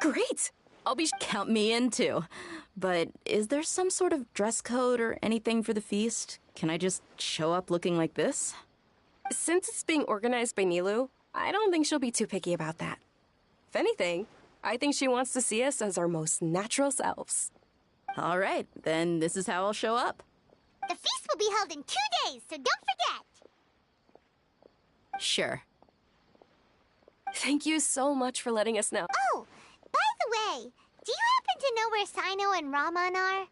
Great! I'll be... Count me in too. But is there some sort of dress code or anything for the feast? Can I just show up looking like this? Since it's being organized by Nilu, I don't think she'll be too picky about that. If anything, I think she wants to see us as our most natural selves. All right, then this is how I'll show up. The feast will be held in 2 days, so don't forget! Sure. Thank you so much for letting us know. Oh, by the way, do you happen to know where Sino and Raman are?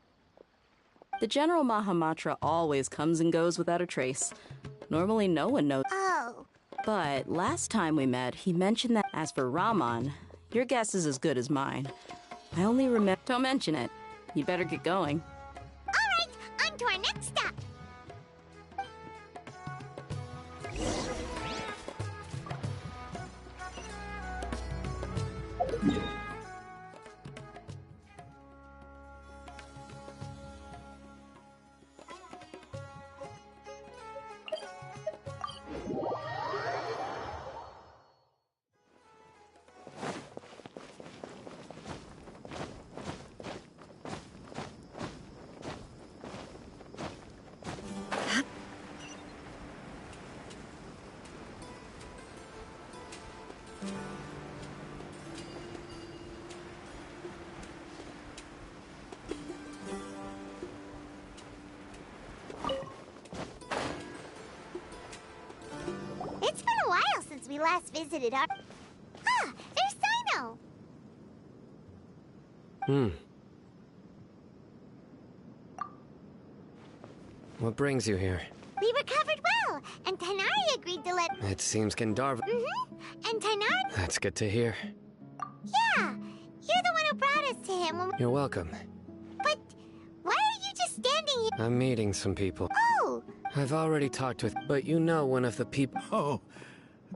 The General Mahamatra always comes and goes without a trace. Normally no one knows. Oh. But last time we met, he mentioned that as for Raman, your guess is as good as mine. I only remember... Don't mention it. You better get going. All right, on to our next stop. It's been a while since we last visited our... Ah, there's Sino! What brings you here? We recovered well, and Tainari agreed to let... It seems Gandharva... And Tainari... That's good to hear. Yeah, you're the one who brought us to him when... You're welcome. But why are you just standing here? I'm meeting some people. Oh! I've already talked with... But you know one of the people... Oh,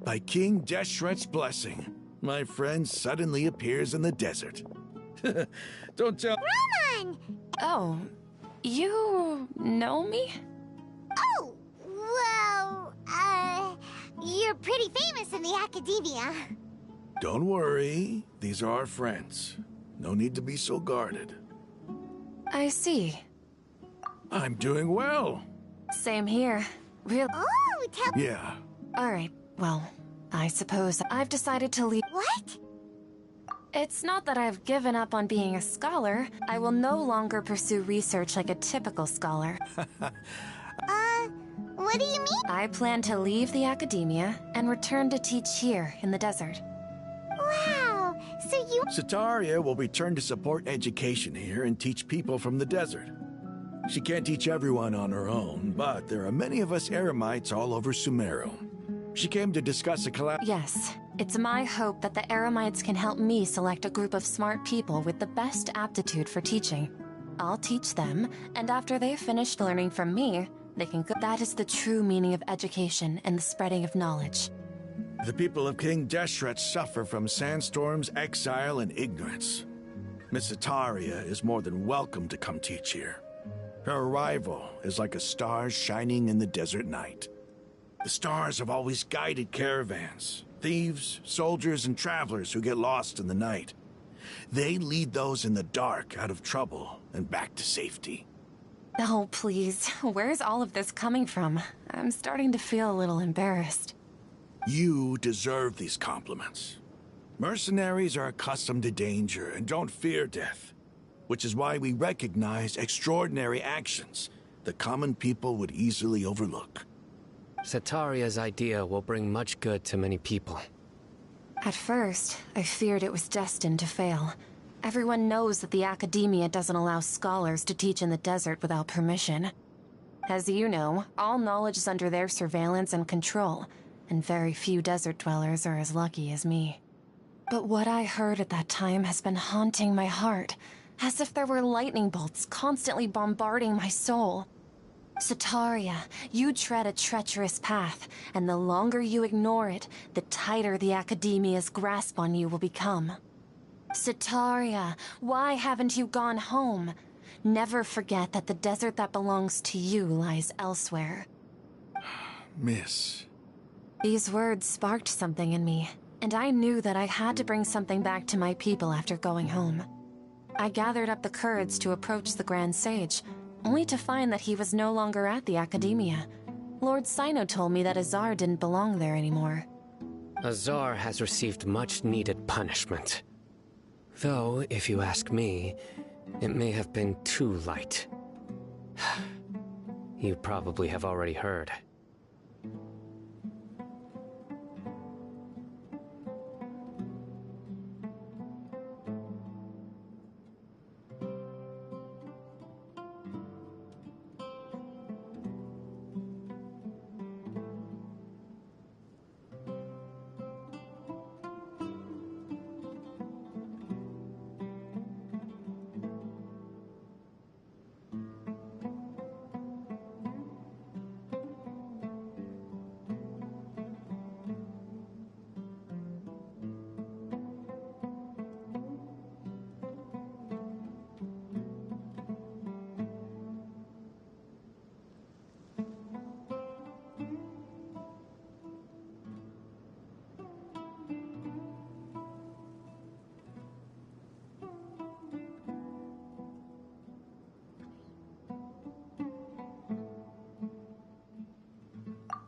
by King Deshret's blessing, my friend suddenly appears in the desert. Don't tell... Raman! Oh, you know me? Oh, well, you're pretty famous in the academia. Don't worry, these are our friends. No need to be so guarded. I see. I'm doing well. Same here. Real. Oh, tell... Yeah. Alright, well, I suppose I've decided to leave. What? It's not that I've given up on being a scholar. I will no longer pursue research like a typical scholar. What do you mean? I plan to leave the academia and return to teach here in the desert. Wow, so you... Sataria will return to support education here and teach people from the desert. She can't teach everyone on her own, but there are many of us Eremites all over Sumeru. She came to discuss a collab... Yes, it's my hope that the Eremites can help me select a group of smart people with the best aptitude for teaching. I'll teach them, and after they've finished learning from me, they can go... That is the true meaning of education and the spreading of knowledge. The people of King Deshret suffer from sandstorms, exile, and ignorance. Miss Sataria is more than welcome to come teach here. Her arrival is like a star shining in the desert night. The stars have always guided caravans, thieves, soldiers, and travelers who get lost in the night. They lead those in the dark out of trouble and back to safety. Oh, please. Where's all of this coming from? I'm starting to feel a little embarrassed. You deserve these compliments. Mercenaries are accustomed to danger and don't fear death, which is why we recognize extraordinary actions that common people would easily overlook. Sataria's idea will bring much good to many people. At first, I feared it was destined to fail. Everyone knows that the academia doesn't allow scholars to teach in the desert without permission. As you know, all knowledge is under their surveillance and control, and very few desert dwellers are as lucky as me. But what I heard at that time has been haunting my heart, as if there were lightning bolts constantly bombarding my soul. Sataria, you tread a treacherous path, and the longer you ignore it, the tighter the academia's grasp on you will become. Sataria, why haven't you gone home? Never forget that the desert that belongs to you lies elsewhere. Miss. These words sparked something in me, and I knew that I had to bring something back to my people after going home. I gathered up the courage to approach the Grand Sage, only to find that he was no longer at the Academia. Lord Sino told me that Azar didn't belong there anymore. Azar has received much-needed punishment. Though, if you ask me, it may have been too light. You probably have already heard.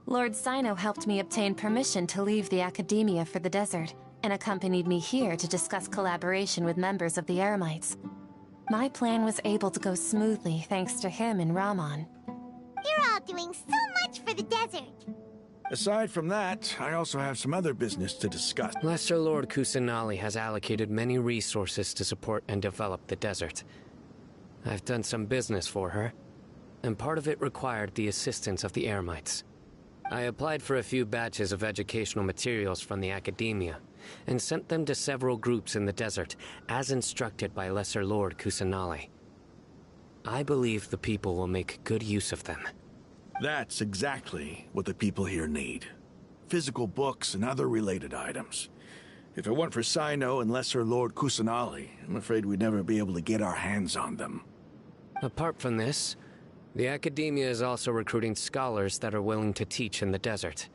Lord Sino helped me obtain permission to leave the Academia for the desert, and accompanied me here to discuss collaboration with members of the Eremites. My plan was able to go smoothly thanks to him and Rahman. You're all doing so much for the desert. Aside from that, I also have some other business to discuss. Lesser Lord Kusanali has allocated many resources to support and develop the desert. I've done some business for her, and part of it required the assistance of the Eremites. I applied for a few batches of educational materials from the Academia, and sent them to several groups in the desert, as instructed by Lesser Lord Kusanali. I believe the people will make good use of them. That's exactly what the people here need. Physical books and other related items. If it weren't for Sino and Lesser Lord Kusanali, I'm afraid we'd never be able to get our hands on them. Apart from this, the Academia is also recruiting scholars that are willing to teach in the desert.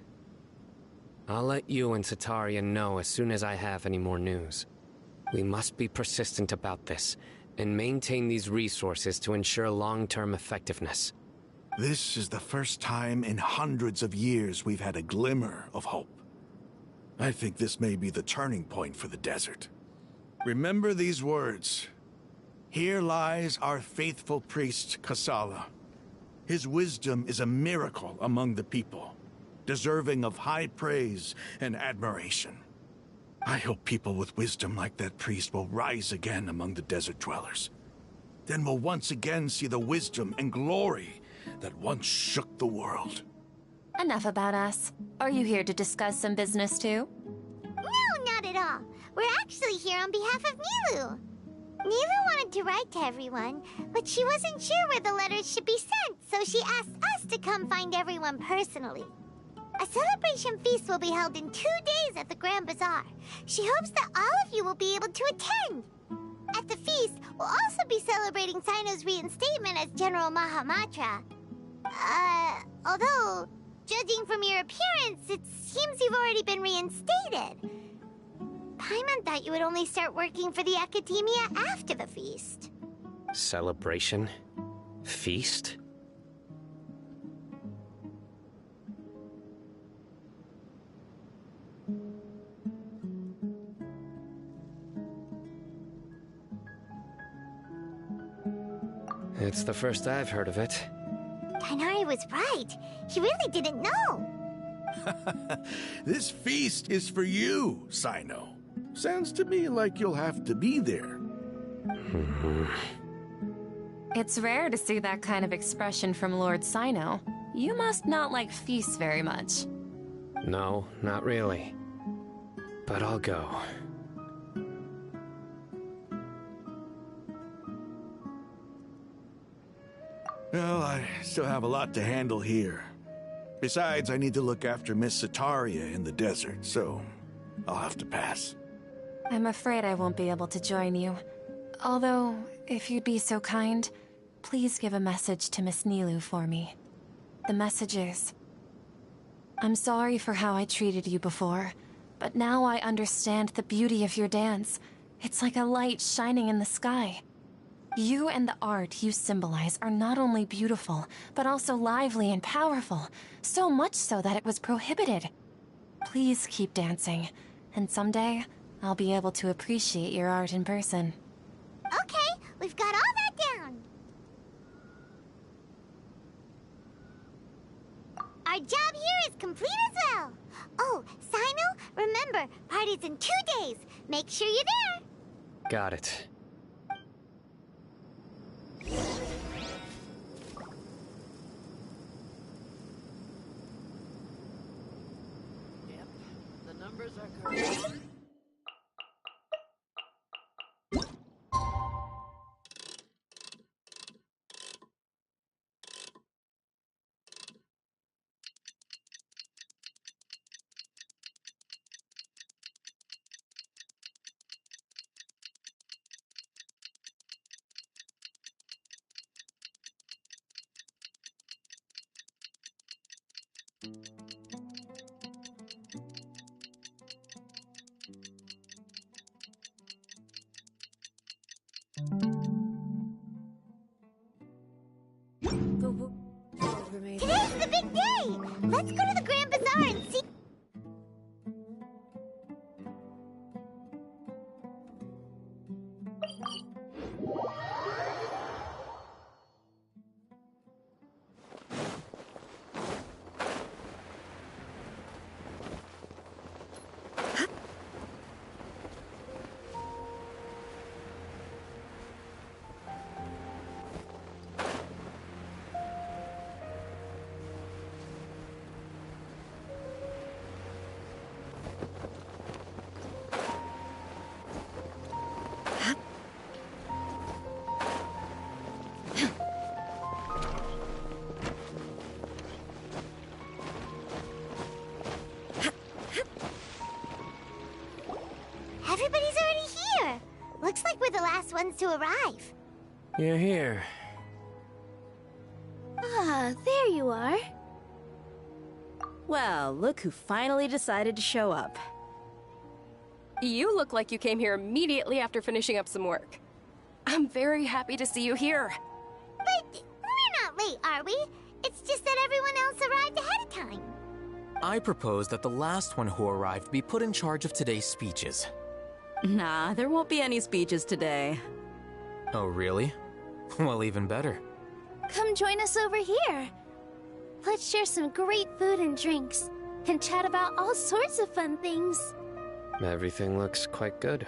I'll let you and Sataria know as soon as I have any more news. We must be persistent about this, and maintain these resources to ensure long-term effectiveness. This is the first time in hundreds of years we've had a glimmer of hope. I think this may be the turning point for the desert. Remember these words. Here lies our faithful priest, Kasala. His wisdom is a miracle among the people, deserving of high praise and admiration. I hope people with wisdom like that priest will rise again among the desert dwellers. Then we'll once again see the wisdom and glory that once shook the world. Enough about us. Are you here to discuss some business too? No, not at all. We're actually here on behalf of Nilu. Nilu wanted to write to everyone, but she wasn't sure where the letters should be sent, so she asked us to come find everyone personally. A celebration feast will be held in 2 days at the Grand Bazaar. She hopes that all of you will be able to attend. At the feast, we'll also be celebrating Sino's reinstatement as General Mahamatra. Although, judging from your appearance, it seems you've already been reinstated. Paimon thought you would only start working for the Academia after the feast. Celebration? Feast? It's the first I've heard of it. Tighnari was right. He really didn't know. This feast is for you, Sino. Sounds to me like you'll have to be there. It's rare to see that kind of expression from Lord Sino. You must not like feasts very much. No, not really. But I'll go. Well, I still have a lot to handle here. Besides, I need to look after Miss Sataria in the desert, so I'll have to pass. I'm afraid I won't be able to join you. Although, if you'd be so kind, please give a message to Miss Nilu for me. The message is, I'm sorry for how I treated you before. But now I understand the beauty of your dance. It's like a light shining in the sky. You and the art you symbolize are not only beautiful, but also lively and powerful. So much so that it was prohibited. Please keep dancing, and someday I'll be able to appreciate your art in person. Okay, we've got all that down. Our job here is complete as well. Oh, Sino, remember, party's in 2 days. Make sure you're there. Got it. Yep, the numbers are correct. Today's the big day! Let's go to the Grand Bazaar and see... Everybody's already here! Looks like we're the last ones to arrive. You're here. Ah, there you are. Well, look who finally decided to show up. You look like you came here immediately after finishing up some work. I'm very happy to see you here. But we're not late, are we? It's just that everyone else arrived ahead of time. I propose that the last one who arrived be put in charge of today's speeches. Nah, there won't be any speeches today. Oh, really? Well, even better. Come join us over here. Let's share some great food and drinks, and chat about all sorts of fun things. Everything looks quite good.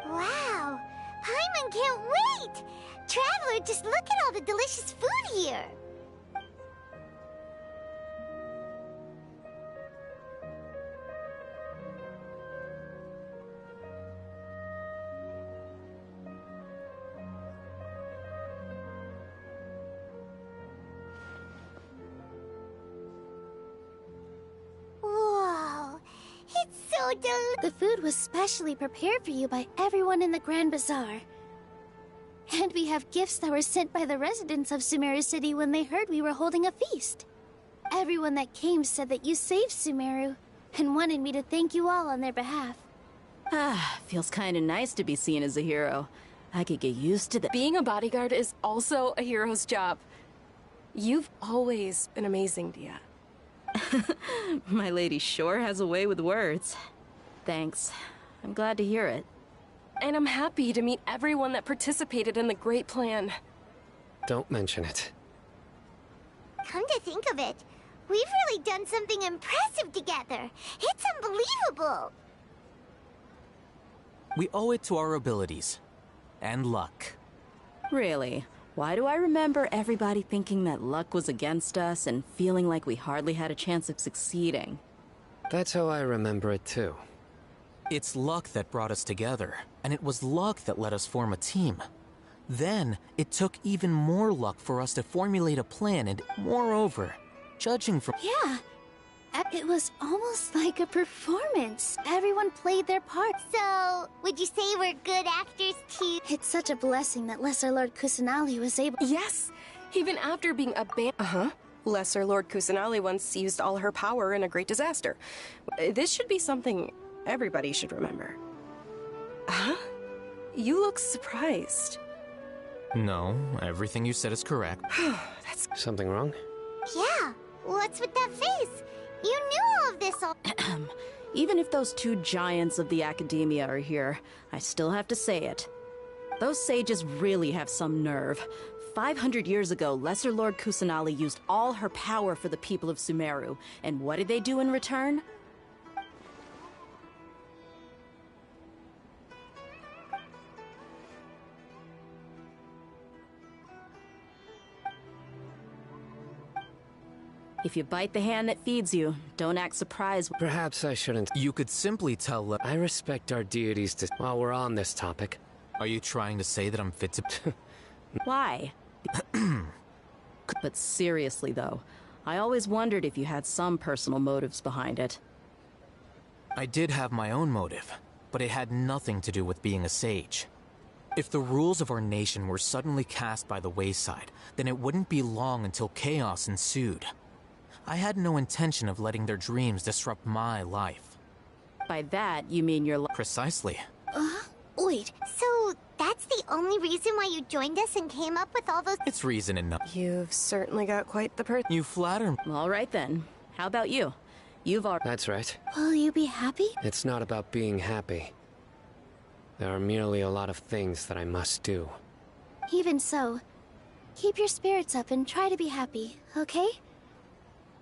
Wow! Hyman can't wait! Traveler, just look at all the delicious food here! Whoa! It's so delicious! The food was specially prepared for you by everyone in the Grand Bazaar. And we have gifts that were sent by the residents of Sumeru City when they heard we were holding a feast. Everyone that came said that you saved Sumeru, and wanted me to thank you all on their behalf. Ah, feels kinda nice to be seen as a hero. I could get used to that. Being a bodyguard is also a hero's job. You've always been amazing, Dia. My lady sure has a way with words. Thanks. I'm glad to hear it. And I'm happy to meet everyone that participated in the great plan. Don't mention it. Come to think of it, we've really done something impressive together. It's unbelievable. We owe it to our abilities. And luck. Really? Why do I remember everybody thinking that luck was against us and feeling like we hardly had a chance of succeeding? That's how I remember it too. It's luck that brought us together, and it was luck that let us form a team. Then, it took even more luck for us to formulate a plan, and moreover, judging from— Yeah, it was almost like a performance. Everyone played their part. So, would you say we're good actors too? It's such a blessing that Lesser Lord Kusanali was able— Yes! Even after being abandoned. Lesser Lord Kusanali once used all her power in a great disaster. This should be something everybody should remember. Huh? You look surprised. No, everything you said is correct. That's... Something wrong? Yeah, what's with that face? You knew all of this all— Even if those two giants of the academia are here, I still have to say it. Those sages really have some nerve. 500 years ago, Lesser Lord Kusanali used all her power for the people of Sumeru. And what did they do in return? If you bite the hand that feeds you, don't act surprised. Perhaps I shouldn't. You could simply tell I respect our deities while we're on this topic. Are you trying to say that I'm fit to... Why? But seriously, though, I always wondered if you had some personal motives behind it. I did have my own motive, but it had nothing to do with being a sage. If the rules of our nation were suddenly cast by the wayside, then it wouldn't be long until chaos ensued. I had no intention of letting their dreams disrupt my life. By that, you mean your Precisely. Wait, so that's the only reason why you joined us and came up with all those— It's reason enough. You've certainly got quite the You flatter me. All right, then. How about you? You've already... That's right. Will you be happy? It's not about being happy. There are merely a lot of things that I must do. Even so, keep your spirits up and try to be happy, okay?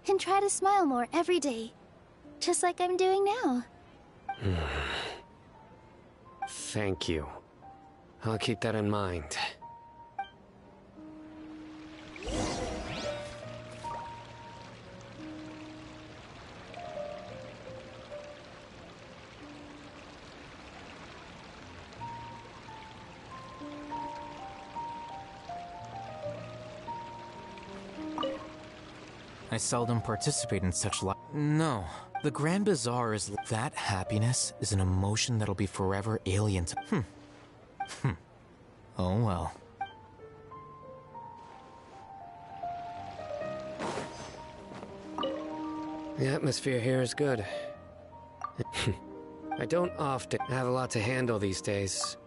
And try to smile more every day. Just like I'm doing now. Thank you. I'll keep that in mind. I seldom participate in such No, the Grand Bazaar is... That happiness is an emotion that'll be forever alien to... Oh well. The atmosphere here is good. I don't often have a lot to handle these days.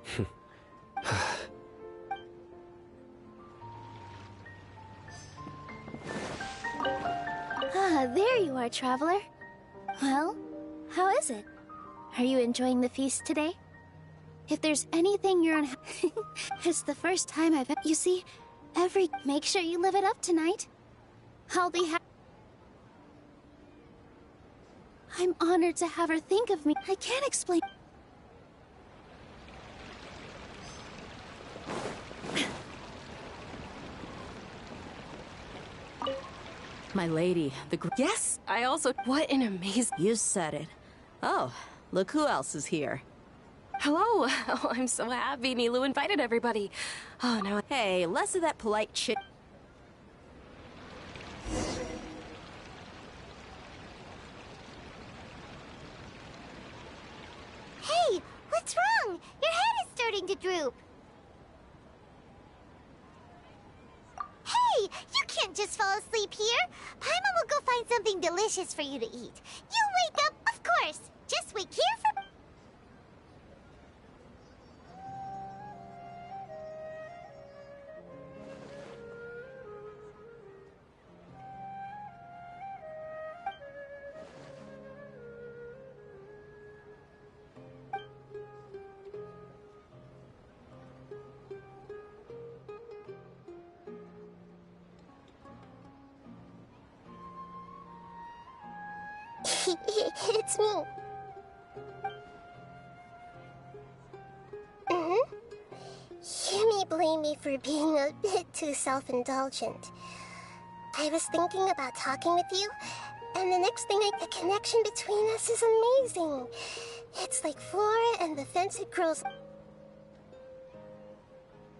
There you are, traveler. Well, how is it? Are you enjoying the feast today? If there's anything you're on... It's the first time I've... You see, Make sure you live it up tonight. I'll be I'm honored to have her think of me. I can't explain... My lady, Yes, I also... What an amazing... You said it. Oh, look who else is here. Hello! Oh, I'm so happy Nilu invited everybody. Oh, no. Hey, less of that polite chit... Hey, what's wrong? Your head is starting to droop. Hey, you can't just fall asleep here. Paimon will go find something delicious for you to eat. You wake up, of course. Just wait here for... It's me. You may blame me for being a bit too self-indulgent. I was thinking about talking with you, and the next thing the connection between us is amazing. It's like Flora and the Fenced Girls.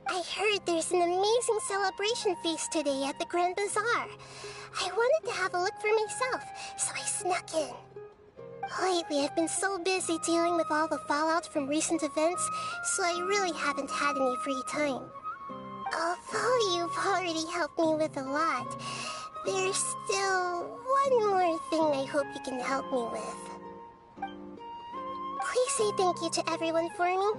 I heard there's an amazing celebration feast today at the Grand Bazaar. I wanted to have a look for myself, so I snuck in. Lately, I've been so busy dealing with all the fallout from recent events, so I really haven't had any free time. Although you've already helped me with a lot, There's still one more thing I hope you can help me with. Please say thank you to everyone for me.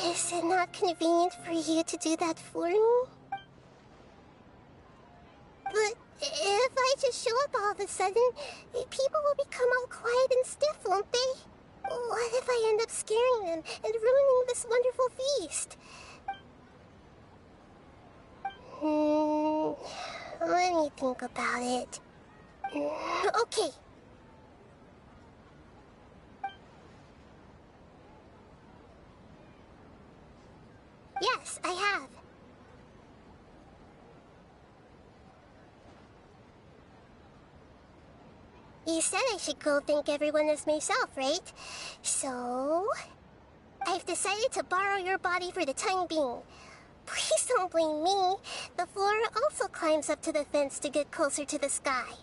Is it not convenient for you to do that for me? But if I just show up all of a sudden, people will become all quiet and stiff, won't they? What if I end up scaring them and ruining this wonderful feast? Let me think about it. Okay. Yes, I have. You said I should go thank everyone as myself, right? So, I've decided to borrow your body for the time being. Please don't blame me. The flora also climbs up to the fence to get closer to the sky.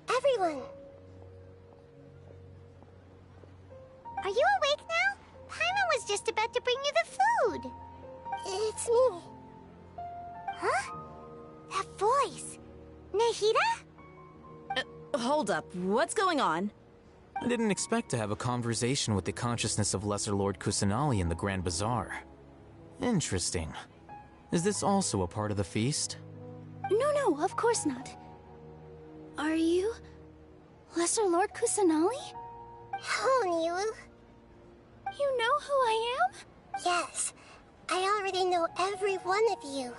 Everyone! Are you awake now? Paimon was just about to bring you the food. It's me. Huh? That voice. Nahida? Hold up. What's going on? I didn't expect to have a conversation with the consciousness of Lesser Lord Kusanali in the Grand Bazaar. Interesting. Is this also a part of the feast? No, of course not. Are you Lesser Lord Kusanali? Hello, Nilu. You know who I am? Yes, I already know every one of you.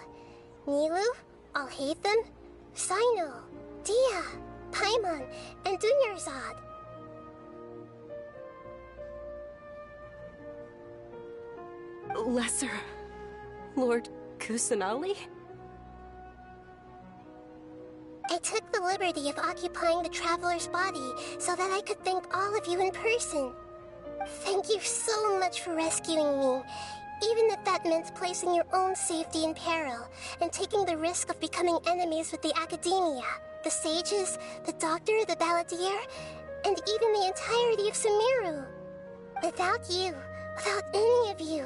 Nilu, Alhaitham, Sino, Dia, Paimon, and Dunyarzad. Lesser Lord Kusanali? I took the liberty of occupying the traveler's body so that I could thank all of you in person. Thank you so much for rescuing me, even if that meant placing your own safety in peril and taking the risk of becoming enemies with the Academia, the sages, the doctor, the balladeer, and even the entirety of Sumeru. Without you, without any of you,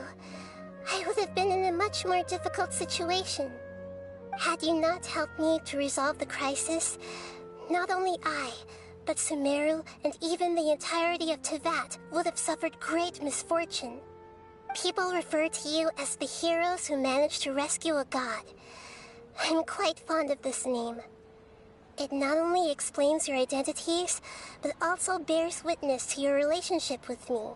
I would have been in a much more difficult situation. Had you not helped me to resolve the crisis, not only I, but Sumeru and even the entirety of Tevat would have suffered great misfortune. People refer to you as the heroes who managed to rescue a god. I'm quite fond of this name. It not only explains your identities, but also bears witness to your relationship with me.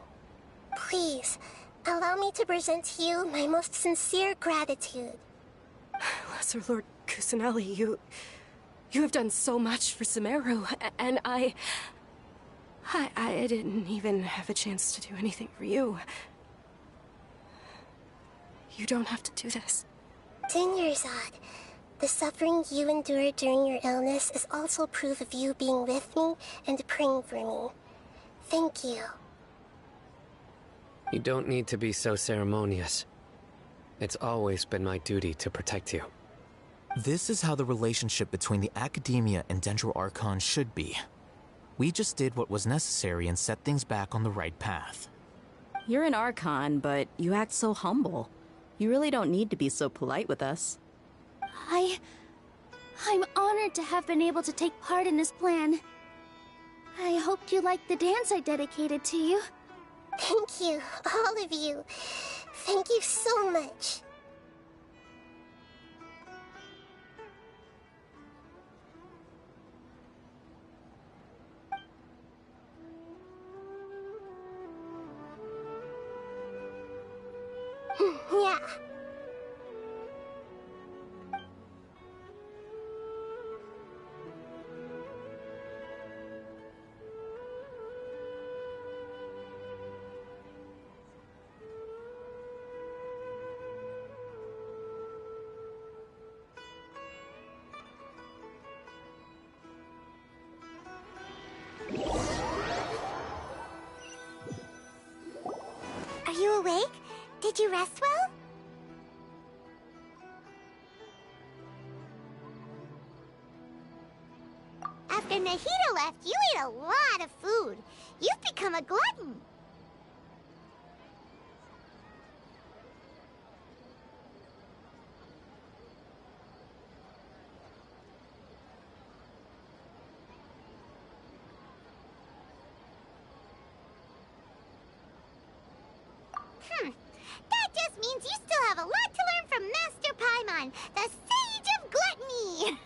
Please, allow me to present to you my most sincere gratitude. Lesser Lord Kusanali, you have done so much for Sumeru, and I didn't even have a chance to do anything for you. You don't have to do this. Dunyarzad, the suffering you endured during your illness is also proof of you being with me and praying for me. Thank you. You don't need to be so ceremonious. It's always been my duty to protect you. This is how the relationship between the Academia and Dendro Archon should be. We just did what was necessary and set things back on the right path. You're an Archon, but you act so humble. You really don't need to be so polite with us. I'm honored to have been able to take part in this plan. I hoped you liked the dance I dedicated to you. Thank you, all of you. Thank you so much. Yeah. Are you awake? Did you rest well? food. You've become a glutton. That just means you still have a lot to learn from Master Paimon, the Sage of Gluttony!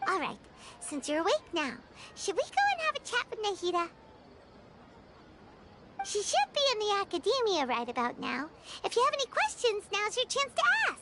Alright, since you're awake now, should we go and have a chat with Nahida? She should be in the academia right about now. If you have any questions, now's your chance to ask.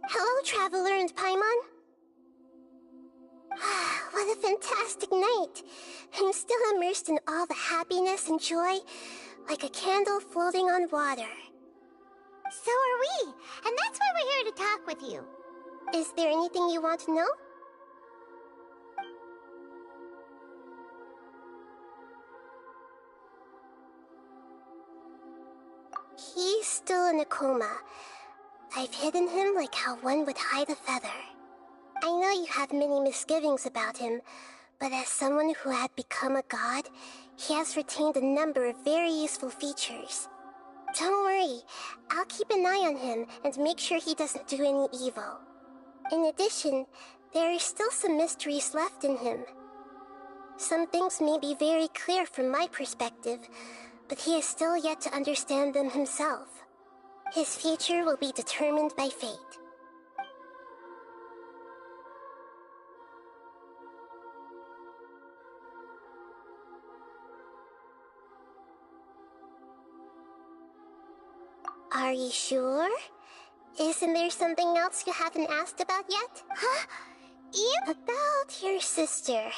Hello, Traveler and Paimon. What a fantastic night. I'm still immersed in all the happiness and joy, like a candle floating on water. So are we, and that's why we're here to talk with you. Is there anything you want to know? He's still in a coma. I've hidden him like how one would hide a feather. I know you have many misgivings about him, but as someone who had become a god, he has retained a number of very useful features. Don't worry, I'll keep an eye on him and make sure he doesn't do any evil. In addition, there are still some mysteries left in him. Some things may be very clear from my perspective, but he is still yet to understand them himself. His future will be determined by fate. Are you sure? Isn't there something else you haven't asked about yet? Huh? About your sister.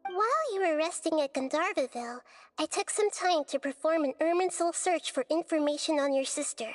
While you were resting at Gandharvaville, I took some time to perform an Irminsul search for information on your sister.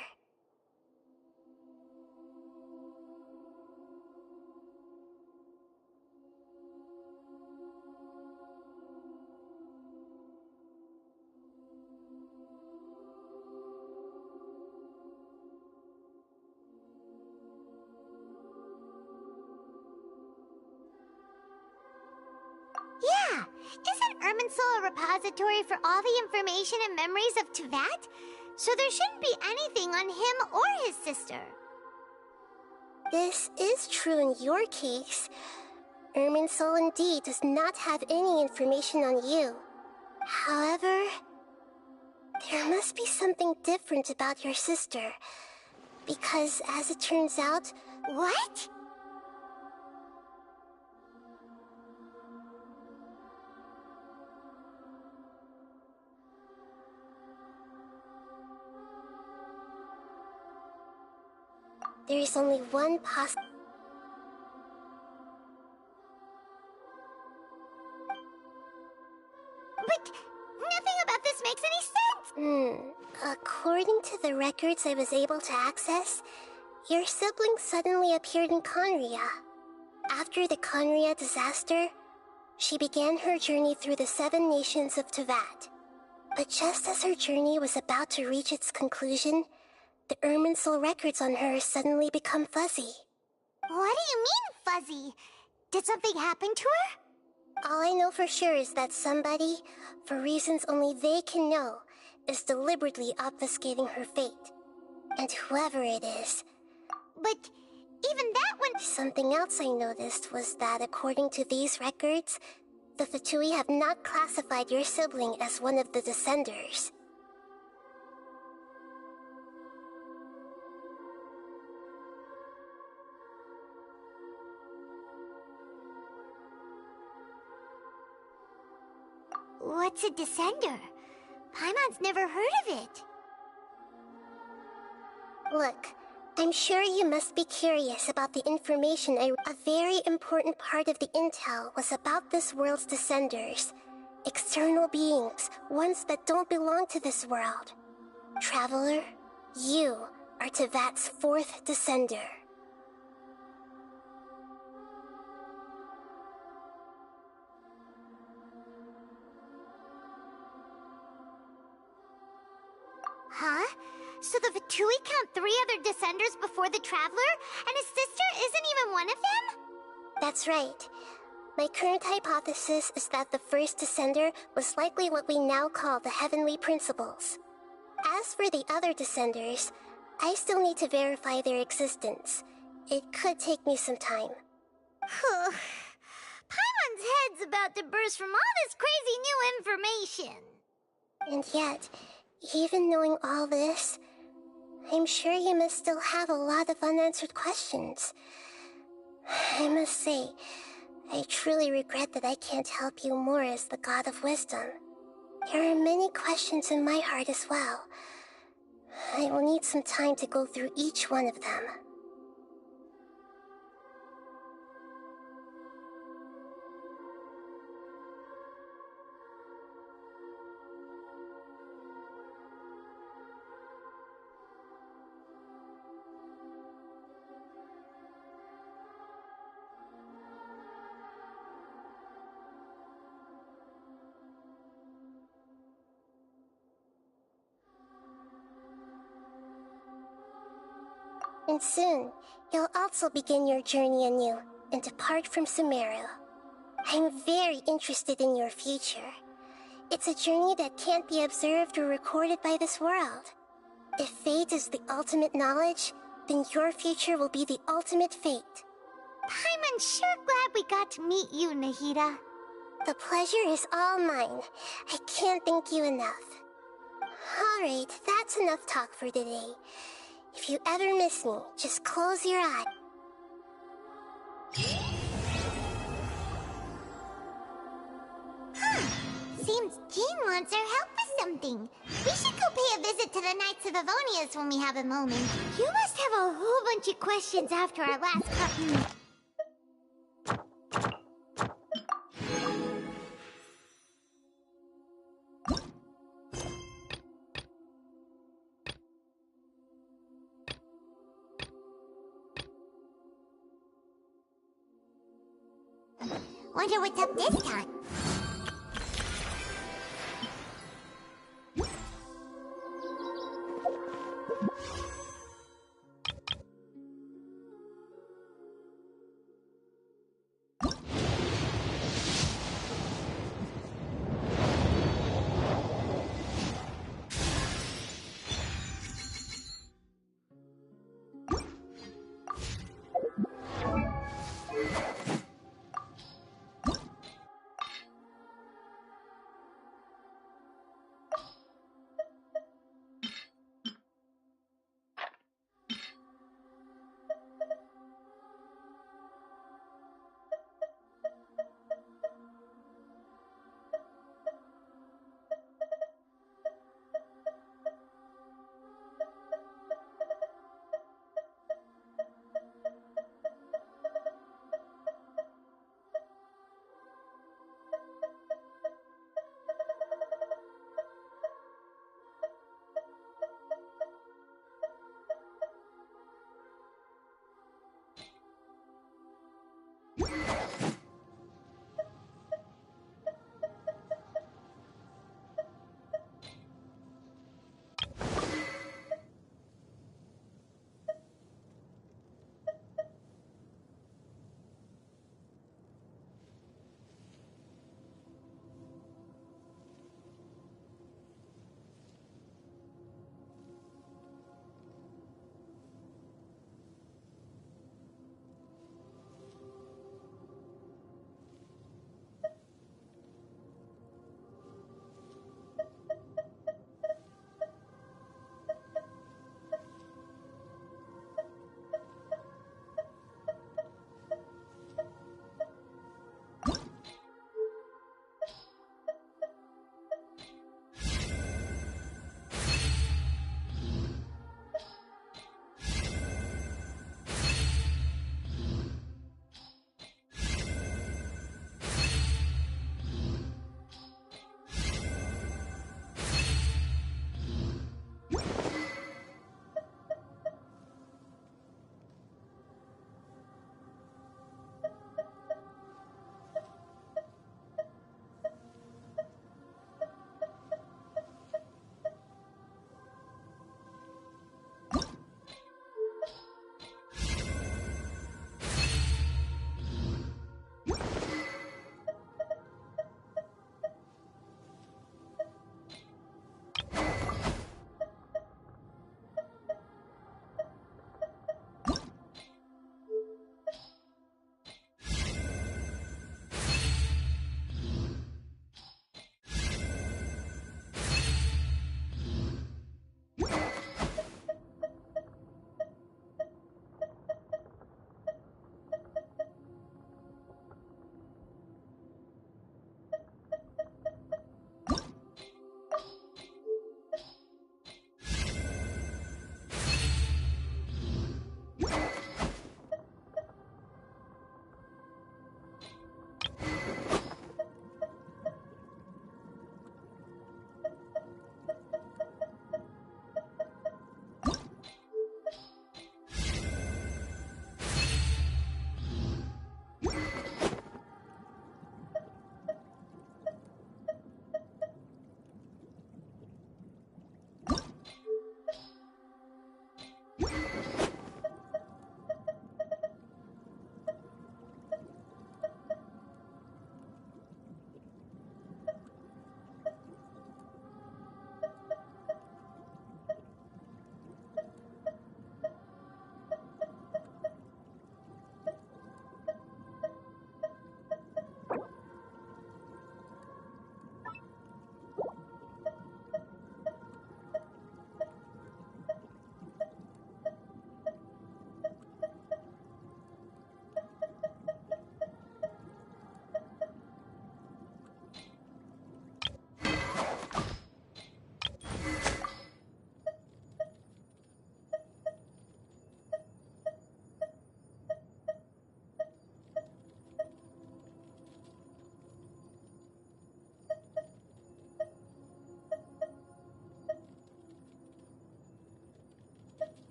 Yeah! Isn't Irminsul a repository for all the information and memories of Teyvat? So there shouldn't be anything on him or his sister. This is true in your case. Irminsul indeed does not have any information on you. However, there must be something different about your sister. Because as it turns out... What? There is only one possible... But nothing about this makes any sense! According to the records I was able to access, your sibling suddenly appeared in Conria. After the Conria disaster, she began her journey through the 7 nations of Teyvat. But just as her journey was about to reach its conclusion, the Irminsul records on her suddenly become fuzzy. What do you mean, Fuzzy? Did something happen to her? All I know for sure is that somebody, for reasons only they can know, is deliberately obfuscating her fate. And whoever it is... But even that one... Something else I noticed was that according to these records, the Fatui have not classified your sibling as one of the Descenders. What's a Descender? Paimon's never heard of it. Look, I'm sure you must be curious about the information A very important part of the intel was about this world's Descenders. External beings, ones that don't belong to this world. Traveler, you are Tevat's 4th Descender. Huh? So the Fatui count 3 other Descenders before the Traveler, and his sister isn't even one of them? That's right. My current hypothesis is that the first Descender was likely what we now call the Heavenly Principles. As for the other Descenders, I still need to verify their existence. It could take me some time. Paimon's head's about to burst from all this crazy new information. And yet, even knowing all this, I'm sure you must still have a lot of unanswered questions. I must say, I truly regret that I can't help you more as the God of Wisdom. There are many questions in my heart as well. I will need some time to go through each one of them. And soon, you'll also begin your journey anew and depart from Sumeru. I'm very interested in your future. It's a journey that can't be observed or recorded by this world. If fate is the ultimate knowledge, then your future will be the ultimate fate. Paimon's sure glad we got to meet you, Nahida. The pleasure is all mine. I can't thank you enough. Alright, that's enough talk for today. If you ever miss me, just close your eye. Seems Jean wants our help with something. We should go pay a visit to the Knights of Avonius when we have a moment. You must have a whole bunch of questions after our last cut. Wonder what's up this time.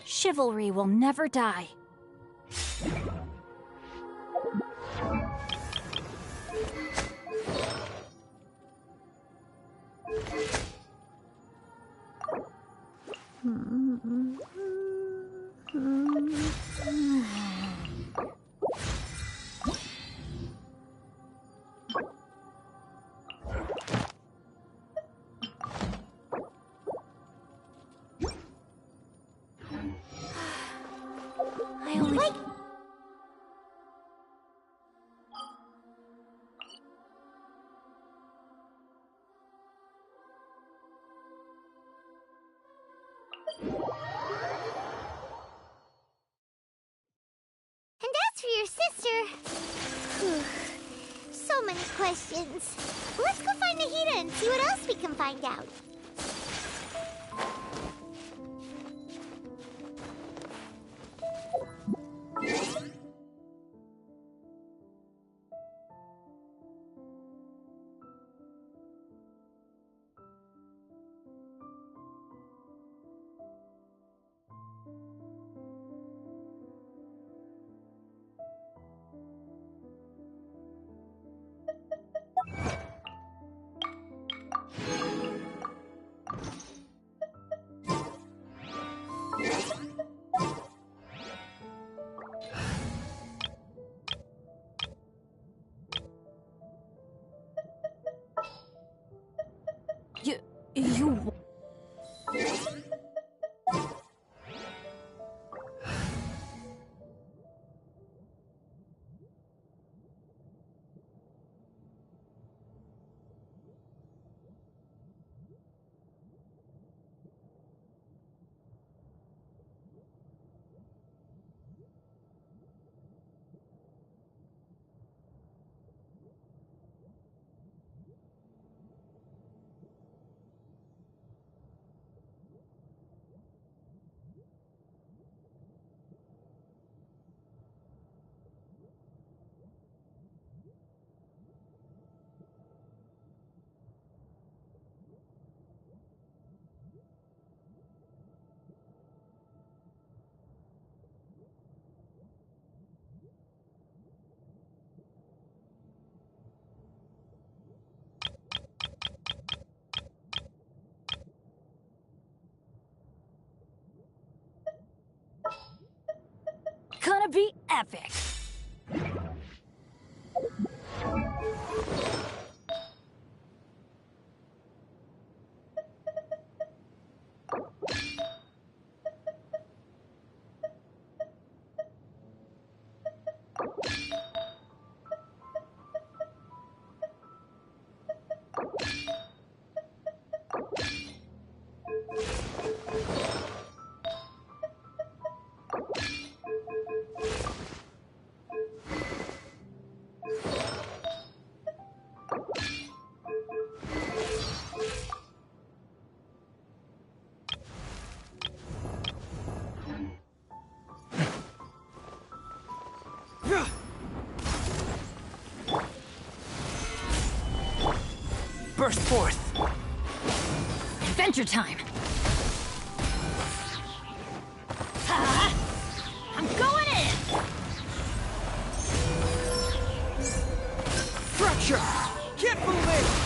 Chivalry will never die. I only... Like... And as for your sister... Whew. So many questions. Let's go find Nahida and see what else we can find out. You... Gonna be epic. Burst forth. Adventure time. Ha! I'm good. Keep moving!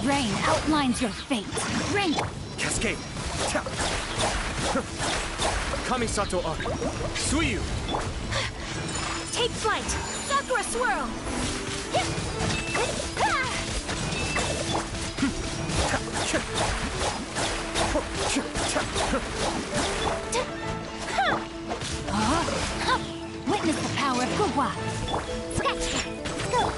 Rain outlines your fate. Rain! Cascade! Kamisato Arc! Suiyu! Take flight! Sakura Swirl! Witness the power of Guhua! Let's go!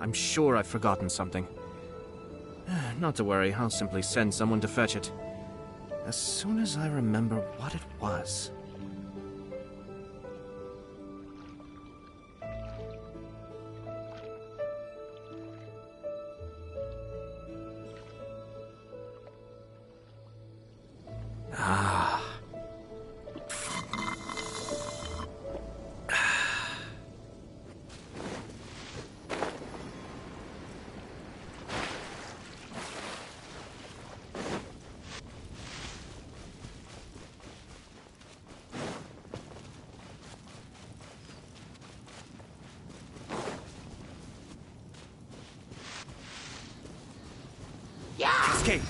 I'm sure I've forgotten something. Not to worry, I'll simply send someone to fetch it. As soon as I remember what it was. Ah. Cascade!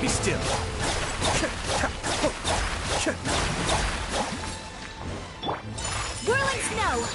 Be still. Whirling snow.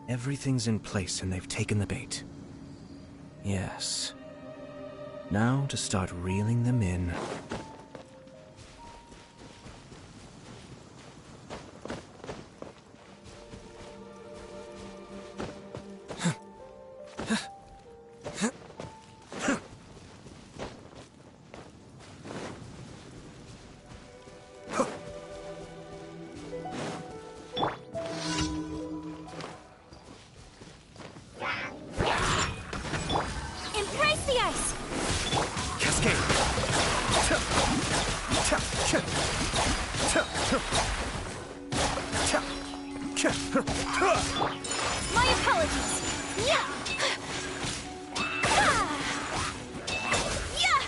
Everything's in place and they've taken the bait. Yes. Now to start reeling them in. Embrace the ice! Cascade! My apologies! Yeah! Yeah!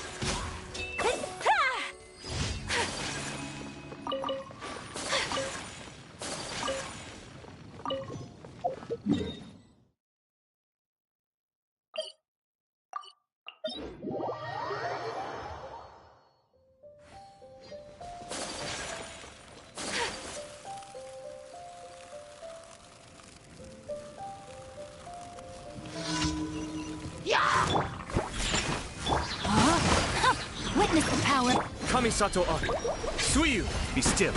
Witness the power. Kamisato Ari. Suiyu, be still.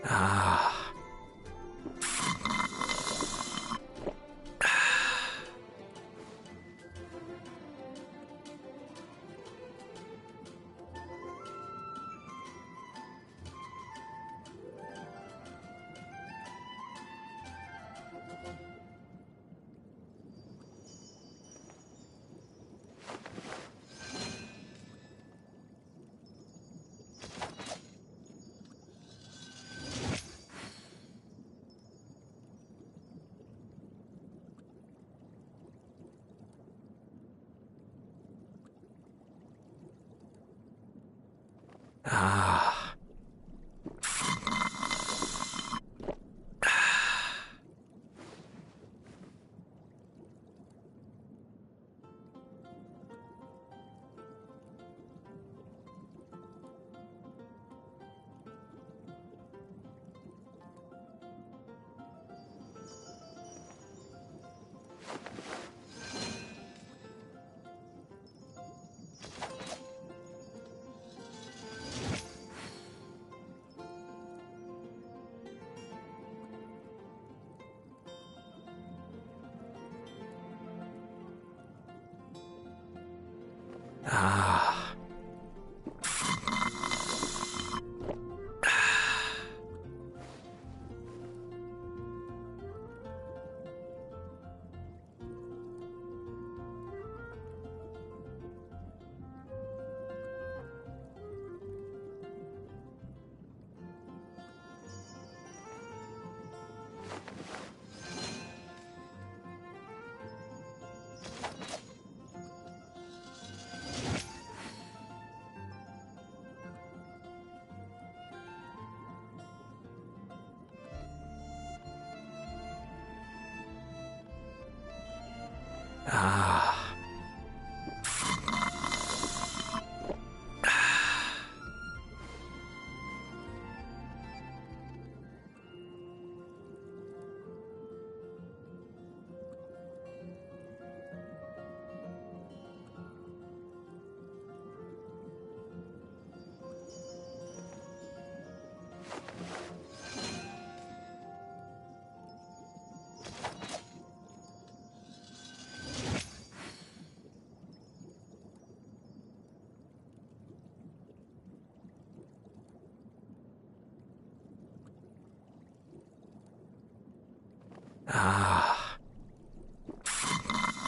Ah. Ah. Ah. Ah. Ah. Ah.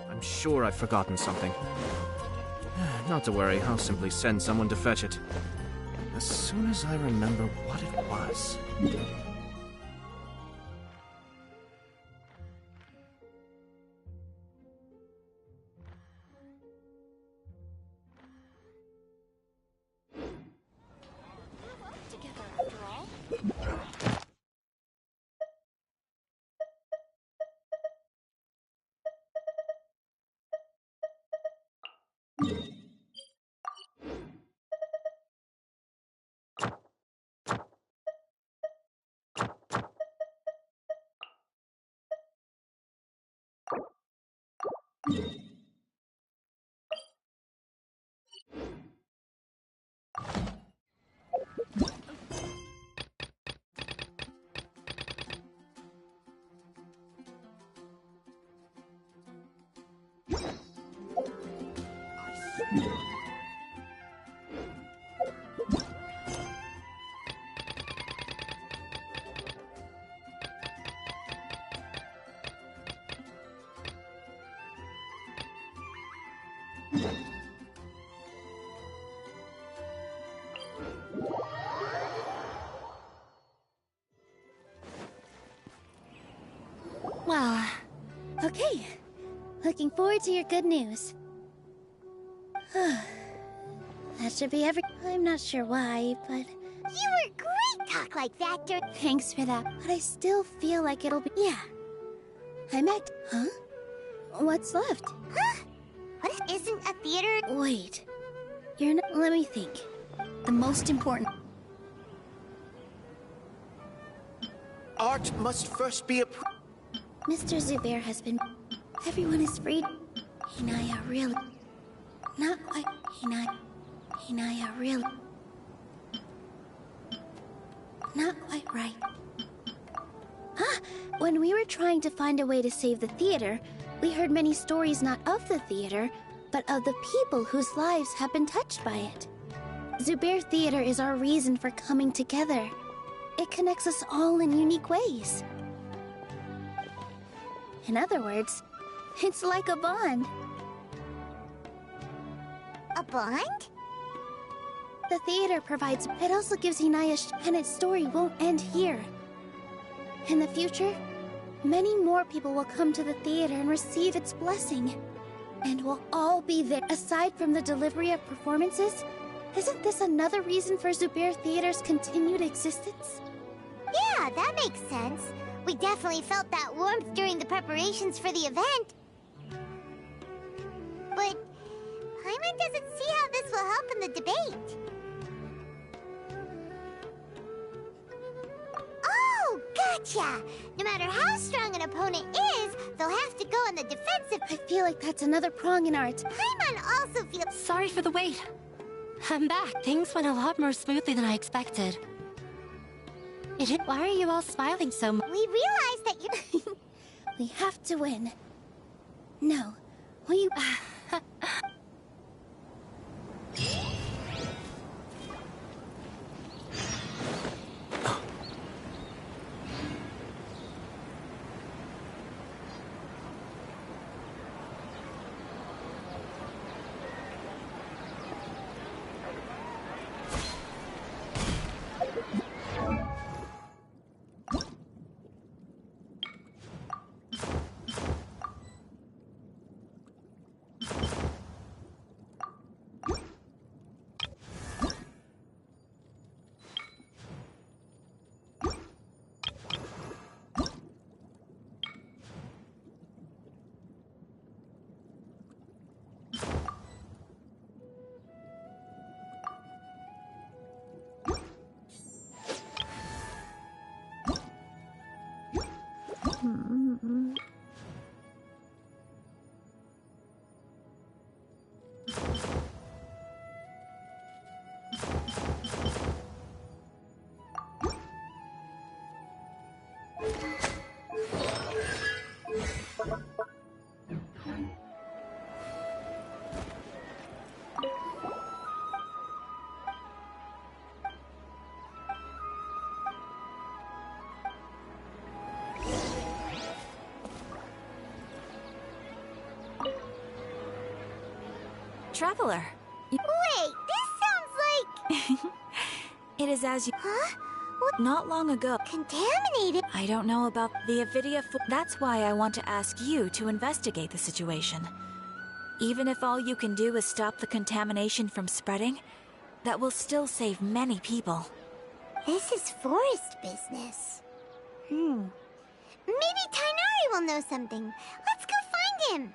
I'm sure I've forgotten something. Not to worry, I'll simply send someone to fetch it. As soon as I remember what it was. Well, okay. Looking forward to your good news. That should be I'm not sure why, but... You were great talk like that during... Thanks for that, but I still feel like it'll be... Yeah. Huh? What's left? Huh? What isn't a theater? Wait. You're not... Let me think. The most important... Art must first be Mr. Zubair has been... Everyone is freed. Hinaya really... Not quite... Hinaya really... Not quite right. When we were trying to find a way to save the theater, we heard many stories not of the theater, but of the people whose lives have been touched by it. Zubair Theater is our reason for coming together. It connects us all in unique ways. In other words, it's like a bond. A bond? The theater provides... It also gives Hinaya and its story won't end here. In the future, many more people will come to the theater and receive its blessing. And we'll all be there. Aside from the delivery of performances, isn't this another reason for Zubair Theater's continued existence? Yeah, that makes sense. We definitely felt that warmth during the preparations for the event. But Paimon doesn't see how this will help in the debate. Oh, gotcha! No matter how strong an opponent is, they'll have to go on the defensive. I feel like that's another prong in art. Paimon also feels... Sorry for the wait. I'm back. Things went a lot more smoothly than I expected. Why are you all smiling so much? We realized that you... We have to win. No, we... Traveler. Wait, this sounds like... It is as you... Huh? What? Not long ago. Contaminated? I don't know about the Avidia... That's why I want to ask you to investigate the situation. Even if all you can do is stop the contamination from spreading, that will still save many people. This is forest business. Maybe Tainari will know something. Let's go find him.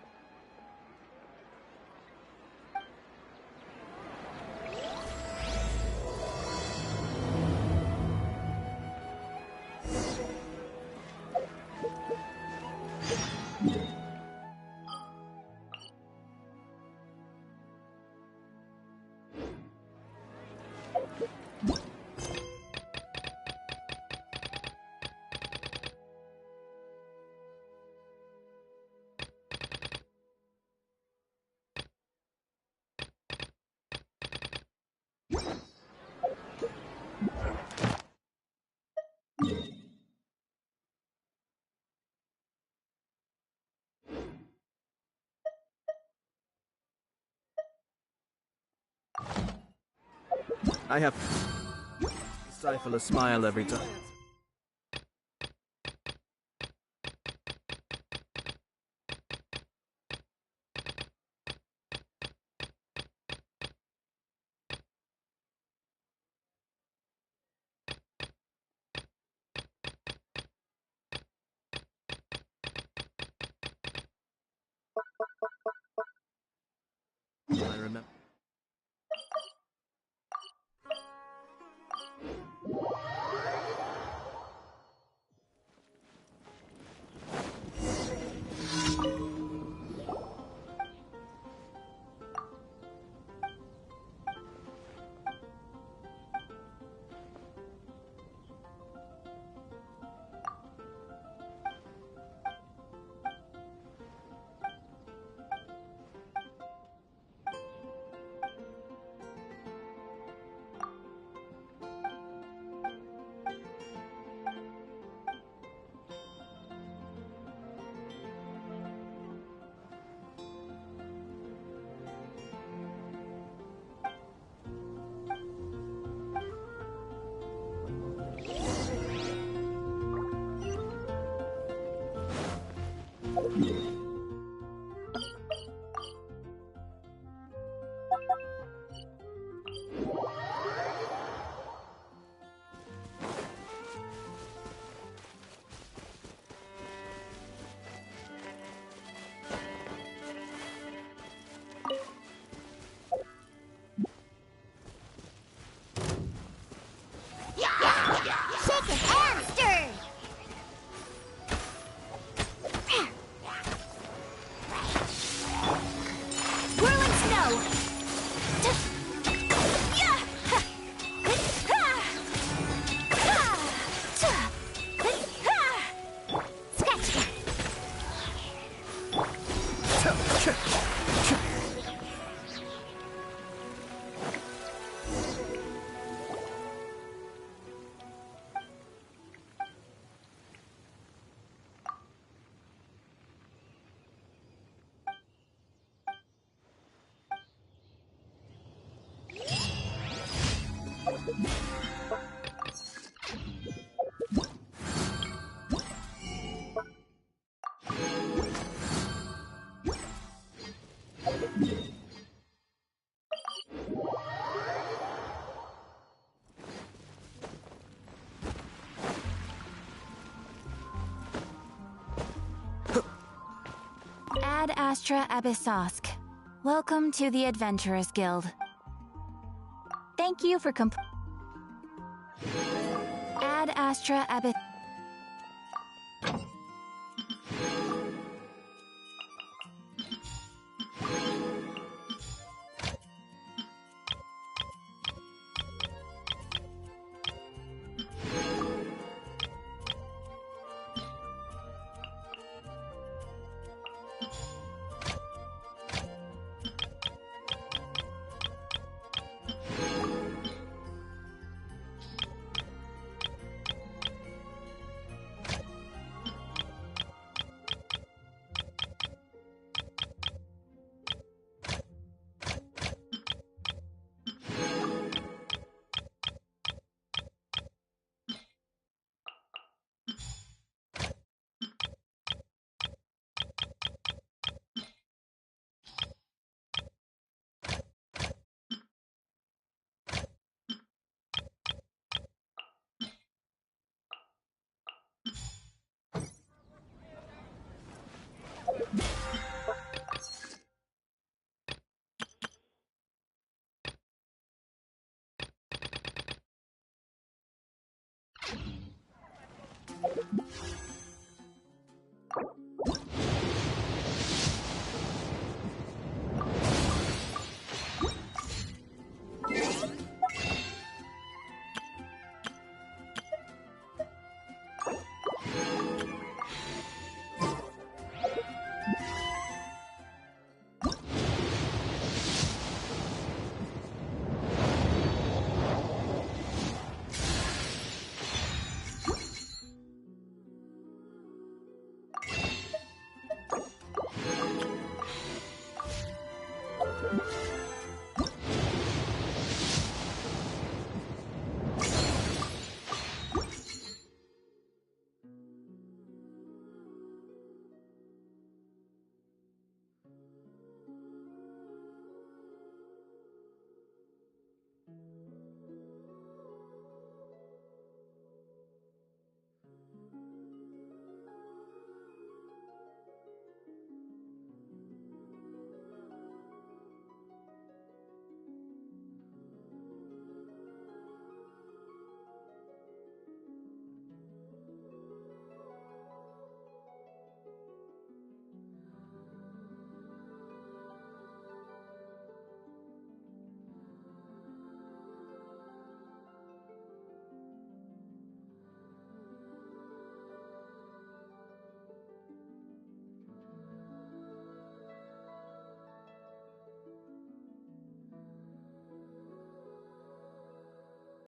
I have to stifle a smile every time. I remember. Shaken and stirred! Whirling snow! Scratch! Ad Astra Abyssosk. Welcome to the Adventurers Guild. Thank you for Ad Astra Abyss.